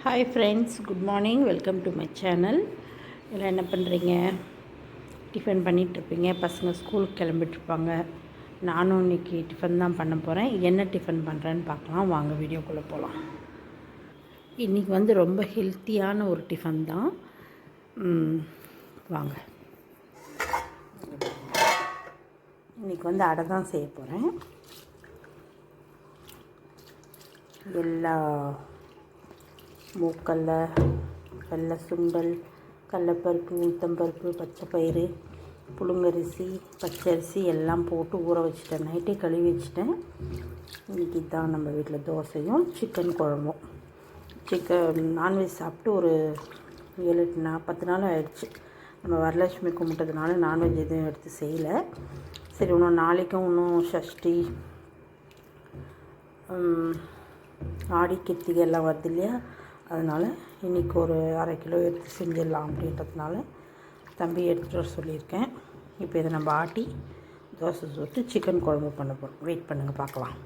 Hi friends, good morning. Welcome to my channel. எல்லாம் என்ன பண்ணுறீங்க? டிஃபன் பண்ணிகிட்ருப்பீங்க. பசங்க ஸ்கூலுக்கு கிளம்பிட்டுருப்பாங்க. நானும் இன்றைக்கி டிஃபன் தான் பண்ண போகிறேன். என்ன டிஃபன் பண்ணுறேன்னு பார்க்கலாம். வாங்க வீடியோக்குள்ளே போகலாம். இன்றைக்கி ரொம்ப ஹெல்த்தியான ஒரு டிஃபன் தான். வாங்க. இன்றைக்கி அடை தான் செய்ய போகிறேன். எல்லா மூக்கல்ல, வெள்ளை சுண்டல், கடலப்பருப்பு, உளுத்தம்பருப்பு, பச்சைப்பயிறு, புழுங்கரிசி, பச்சரிசி எல்லாம் போட்டு ஊற வச்சுட்டேன். நைட்டே கழுவி வச்சுட்டேன். இன்றைக்கி தான் நம்ம வீட்டில் தோசையும் சிக்கன் குழம்பும். நான்வெஜ் சாப்பிட்டு ஒரு 10 நாள் ஆகிடுச்சு. நம்ம வரலட்சுமி கும்பிட்டதுனால நான்வெஜ் எதுவும் எடுத்து செய்யலை. சரி, இன்னும் நாளைக்கும் இன்னும் சஷ்டி, ஆடி கிருத்திகை எல்லாம் வருது இல்லையா, அதனால் இன்றைக்கி ஒரு 1/2 கிலோ எடுத்து செஞ்சிடலாம் அப்படின்றதுனால தம்பி எடுத்துகிட்டு வர சொல்லியிருக்கேன். இப்போ இதை நம்ம ஆட்டி தோசை சுட்டு சிக்கன் குழம்பு பண்ண போகிறோம். வெயிட் பண்ணுங்கள், பார்க்கலாம்.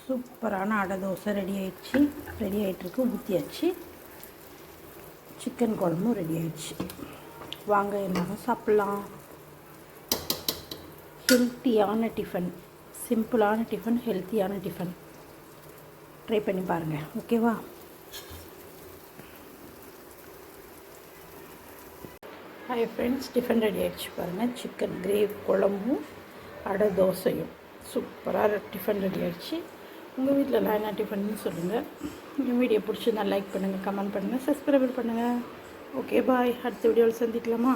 சூப்பரான அடை தோசை ரெடி ஆகிட்டுருக்கு. ஊற்றியாச்சு. சிக்கன் குழம்பும் ரெடி ஆகிடுச்சு. வாங்க, எல்லாரும் சாப்பிட்லாம். ஹெல்த்தியான டிஃபன், சிம்பிளான டிஃபன், ஹெல்த்தியான டிஃபன். ட்ரை பண்ணி பாருங்கள், ஓகேவா? ஹாய் ஃப்ரெண்ட்ஸ், டிஃபன் ரெடி ஆகிடுச்சு பாருங்கள். சிக்கன் கிரேவி குழம்பும் அடை தோசையும் சூப்பராக டிஃபன் ரெடி ஆகிடுச்சு. உங்கள் வீட்டிலலாம் என்ன டிஃபன்னு சொல்லுங்கள். இந்த வீடியோ பிடிச்சிருந்தா லைக் பண்ணுங்கள், கமெண்ட் பண்ணுங்கள், சப்ஸ்கிரைப் பண்ணுங்கள். ஓகே, பாய். அடுத்த வீடியோவில் சந்திக்கலாமா?